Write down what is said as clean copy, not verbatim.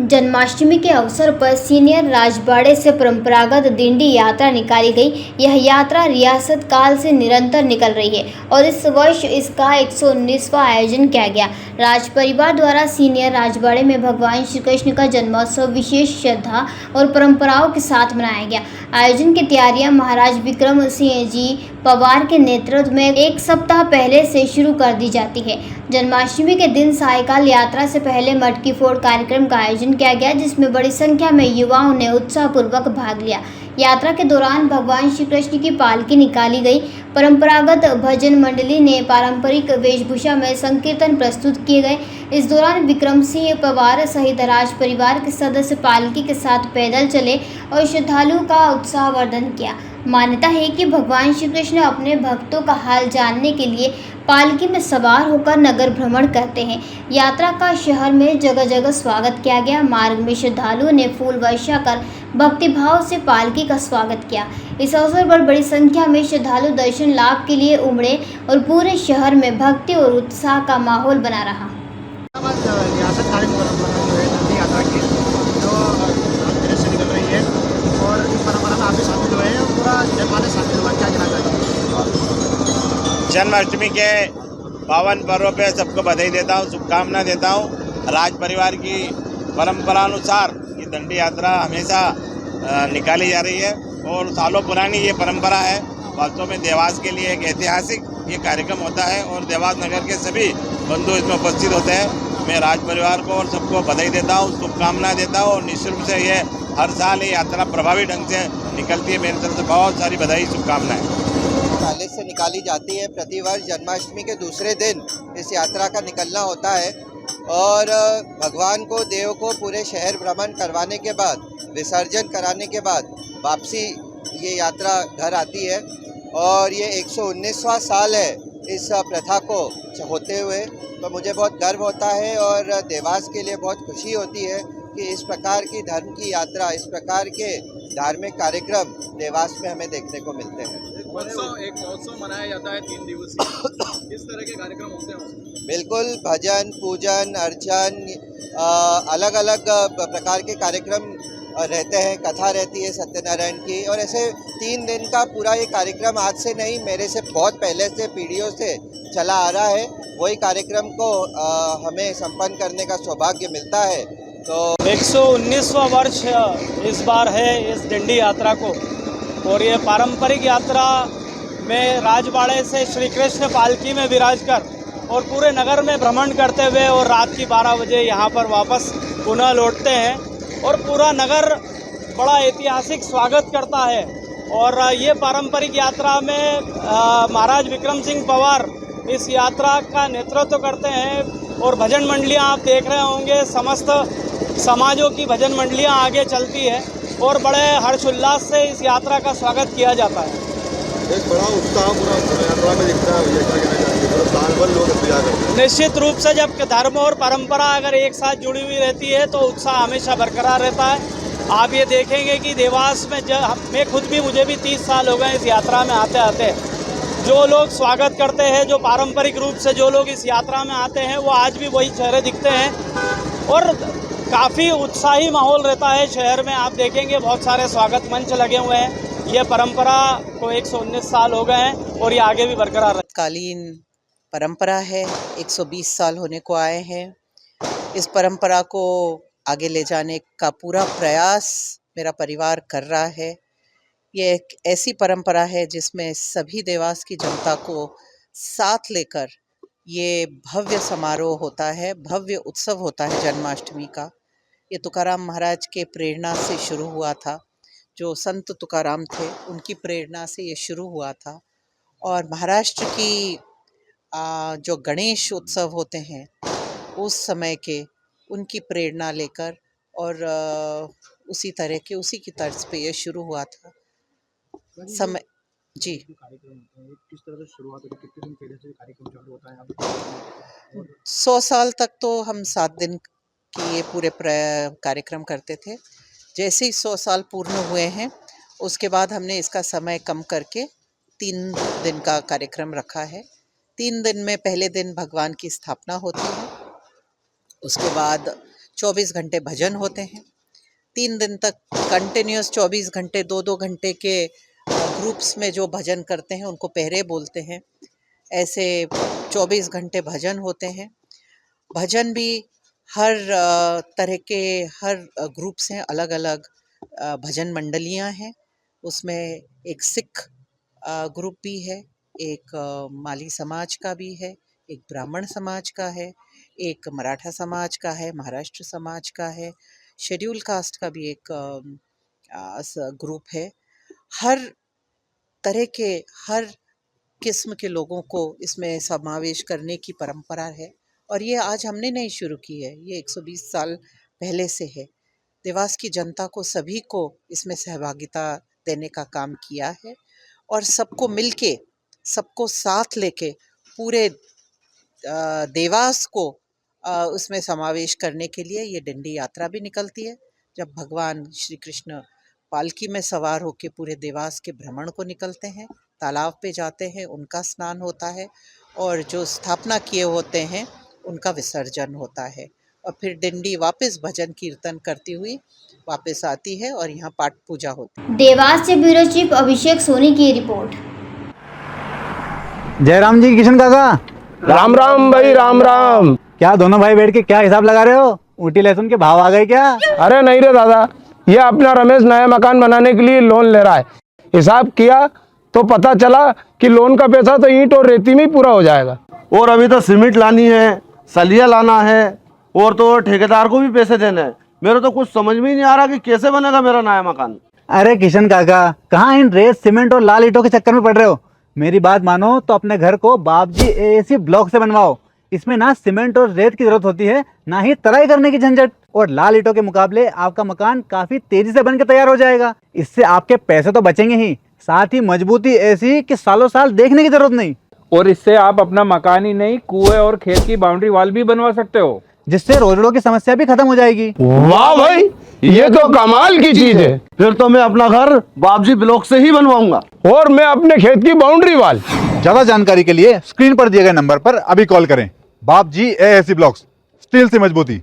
जन्माष्टमी के अवसर पर सीनियर राजबाड़े से परंपरागत दिंडी यात्रा निकाली गई। यह यात्रा रियासत काल से निरंतर निकल रही है और इस वर्ष इसका 119वां आयोजन किया गया। राज परिवार द्वारा सीनियर राजबाड़े में भगवान श्री कृष्ण का जन्मोत्सव विशेष श्रद्धा और परंपराओं के साथ मनाया गया। आयोजन की तैयारियां महाराज विक्रम सिंह जी पवार के नेतृत्व में एक सप्ताह पहले से शुरू कर दी जाती है। जन्माष्टमी के दिन सायकाल यात्रा से पहले मटकी फोड़ कार्यक्रम का आयोजन किया गया, जिसमें बड़ी संख्या में युवाओं ने उत्साहपूर्वक भाग लिया। यात्रा के दौरान भगवान श्री कृष्ण की पालकी निकाली गई। परंपरागत भजन मंडली ने पारंपरिक वेशभूषा में संकीर्तन प्रस्तुत किए गए। इस दौरान विक्रम सिंह पवार सहित राज परिवार के सदस्य पालकी के साथ पैदल चले और श्रद्धालुओं का उत्साहवर्धन किया। मान्यता है कि भगवान श्री कृष्ण अपने भक्तों का हाल जानने के लिए पालकी में सवार होकर नगर भ्रमण करते हैं। यात्रा का शहर में जगह जगह स्वागत किया गया। मार्ग में श्रद्धालुओं ने फूल वर्षा कर भक्तिभाव से पालकी का स्वागत किया। इस अवसर पर बड़ी संख्या में श्रद्धालु दर्शन लाभ के लिए उमड़े और पूरे शहर में भक्ति और उत्साह का माहौल बना रहा। रियासत कालीन परंपरा जो है नदी यात्रा की जो धीरे से निकल रही है और इस परंपरा में आप भी शामिल हुए हैं और पूरा जनमानस शामिल हुआ, क्या कहना चाहिए? जन्माष्टमी के पावन पर्व पे सबको बधाई देता हूँ, शुभकामना देता हूँ। राज परिवार की परंपरानुसार ये दंडी यात्रा हमेशा निकाली जा रही है और सालों पुरानी ये परंपरा है। वास्तव में देवास के लिए एक ऐतिहासिक ये कार्यक्रम होता है और देवास नगर के सभी बंधु इसमें उपस्थित होते हैं। मैं राज परिवार को और सबको बधाई देता हूँ, शुभकामना देता हूँ और निश्चित रूप से ये हर साल ये यात्रा प्रभावी ढंग से निकलती है। मेरी तरफ से बहुत सारी बधाई, शुभकामनाएं। पहले से निकाली जाती है। प्रतिवर्ष जन्माष्टमी के दूसरे दिन इस यात्रा का निकलना होता है और भगवान को, देव को पूरे शहर भ्रमण करवाने के बाद, विसर्जन कराने के बाद वापसी ये यात्रा घर आती है और ये 119वां साल है इस प्रथा को होते हुए। तो मुझे बहुत गर्व होता है और देवास के लिए बहुत खुशी होती है कि इस प्रकार की धर्म की यात्रा, इस प्रकार के धार्मिक कार्यक्रम देवास में हमें देखने को मिलते हैं। एक महोत्सव मनाया जाता है 3 दिवसीय, किस तरह के कार्यक्रम होते हैं उसमें? बिल्कुल, भजन, पूजन, अर्चन, अलग अलग प्रकार के कार्यक्रम रहते हैं। कथा रहती है सत्यनारायण की और ऐसे 3 दिन का पूरा ये कार्यक्रम आज से नहीं, मेरे से बहुत पहले से, पीढ़ियों से चला आ रहा है। वही कार्यक्रम को हमें संपन्न करने का सौभाग्य मिलता है। तो 119वां वर्ष इस बार है इस दंडी यात्रा को और ये पारंपरिक यात्रा में राजबाड़े से श्री कृष्ण पालकी में विराज कर और पूरे नगर में भ्रमण करते हुए और रात की 12 बजे यहाँ पर वापस पुनः लौटते हैं और पूरा नगर बड़ा ऐतिहासिक स्वागत करता है। और ये पारंपरिक यात्रा में महाराज विक्रम सिंह पवार इस यात्रा का नेतृत्व करते हैं और भजन मंडलियाँ आप देख रहे होंगे, समस्त समाजों की भजन मंडलियाँ आगे चलती है और बड़े हर्षोल्लास से इस यात्रा का स्वागत किया जाता है। एक बड़ा उत्साह पूरा यात्रा में दिखता है, क्या कहना चाहिए? साल भर लोग इंतजार करते हैं। निश्चित रूप से जब धर्म और परंपरा अगर एक साथ जुड़ी हुई रहती है तो उत्साह हमेशा बरकरार रहता है। आप ये देखेंगे कि देवास में मैं खुद भी, मुझे भी 30 साल हो गए इस यात्रा में आते आते। जो लोग स्वागत करते हैं, जो पारंपरिक रूप से जो लोग इस यात्रा में आते हैं, वो आज भी वही चेहरे दिखते हैं और काफ़ी उत्साही माहौल रहता है शहर में। आप देखेंगे बहुत सारे स्वागत मंच लगे हुए हैं। ये परंपरा को 119 साल हो गए हैं और ये आगे भी बरकरार है। कालीन परंपरा है, 120 साल होने को आए हैं। इस परंपरा को आगे ले जाने का पूरा प्रयास मेरा परिवार कर रहा है। ये एक ऐसी परंपरा है जिसमें सभी देवास की जनता को साथ लेकर ये भव्य समारोह होता है, भव्य उत्सव होता है जन्माष्टमी का। ये तुकाराम महाराज के प्रेरणा से शुरू हुआ था। जो संत तुकाराम थे उनकी प्रेरणा से ये शुरू हुआ था और महाराष्ट्र की जो गणेश उत्सव होते हैं उस समय के, उनकी प्रेरणा लेकर और उसी तरह के, उसी की तर्ज पे ये शुरू हुआ था समय। जी, किस तरह से शुरुआत होती है? कितने दिन पहले से कार्यक्रम चालू होता है? 100 साल तक तो हम 7 दिन की ये पूरे कार्यक्रम करते थे। जैसे ही 100 साल पूर्ण हुए हैं उसके बाद हमने इसका समय कम करके 3 दिन का कार्यक्रम रखा है। 3 दिन में पहले दिन भगवान की स्थापना होती है, उसके बाद 24 घंटे भजन होते हैं। 3 दिन तक कंटिन्यूस 24 घंटे 2-2 घंटे के ग्रुप्स में जो भजन करते हैं उनको पहरे बोलते हैं। ऐसे 24 घंटे भजन होते हैं। भजन भी हर तरह के हर ग्रुप से अलग अलग भजन मंडलियां हैं। उसमें एक सिख ग्रुप भी है, एक माली समाज का भी है, एक ब्राह्मण समाज का है, एक मराठा समाज का है, महाराष्ट्र समाज का है, शेड्यूल कास्ट का भी एक ग्रुप है। हर तरह के हर किस्म के लोगों को इसमें समावेश करने की परंपरा है और ये आज हमने नहीं शुरू की है, ये 120 साल पहले से है। देवास की जनता को सभी को इसमें सहभागिता देने का काम किया है और सबको मिलके सबको साथ लेके पूरे देवास को उसमें समावेश करने के लिए ये डंडी यात्रा भी निकलती है। जब भगवान श्री कृष्ण पालकी में सवार होकर पूरे देवास के भ्रमण को निकलते हैं, तालाब पे जाते हैं, उनका स्नान होता है और जो स्थापना किए होते हैं उनका विसर्जन होता है और फिर डंडी वापस भजन कीर्तन करती हुई वापस आती है और यहाँ पाठ पूजा होती है। देवास से ब्यूरो चीफ अभिषेक सोनी की रिपोर्ट। जयराम जी, किशन काका, राम राम भाई, राम राम। क्या दोनों भाई बैठ के क्या हिसाब लगा रहे हो? ऊटी लहसुन के भाव आ गए क्या? अरे नहीं रे दादा, ये अपना रमेश नया मकान बनाने के लिए लोन ले रहा है। हिसाब किया तो पता चला कि लोन का पैसा तो ईंट और रेती में ही पूरा हो जाएगा। और अभी तो सीमेंट लानी है, सलिया लाना है और तो ठेकेदार को भी पैसे देने हैं। मेरे तो कुछ समझ में ही नहीं आ रहा कि कैसे बनेगा मेरा नया मकान। अरे किशन काका, कहाँ इन रेत सीमेंट और लाल ईंटों के चक्कर में पड़ रहे हो? मेरी बात मानो तो अपने घर को बाबजी एएसी ब्लॉक से बनवाओ। इसमें ना सीमेंट और रेत की जरूरत होती है, ना ही तराई करने की झंझट। और लाल ईंटों के मुकाबले आपका मकान काफी तेजी से बनकर तैयार हो जाएगा। इससे आपके पैसे तो बचेंगे ही, साथ ही मजबूती ऐसी कि सालों साल देखने की जरूरत नहीं। और इससे आप अपना मकान ही नहीं, कुएं और खेत की बाउंड्री वॉल भी बनवा सकते हो, जिससे रोजड़ों की समस्या भी खत्म हो जाएगी। वाह भाई, ये तो कमाल की चीज है। फिर तो मैं अपना घर बाबजी ब्लॉक से ही बनवाऊंगा और मैं अपने खेत की बाउंड्री वॉल। ज्यादा जानकारी के लिए स्क्रीन पर दिए गए नंबर पर अभी कॉल करें। बाबजी एएसी ब्लॉक्स, स्टील से मजबूती।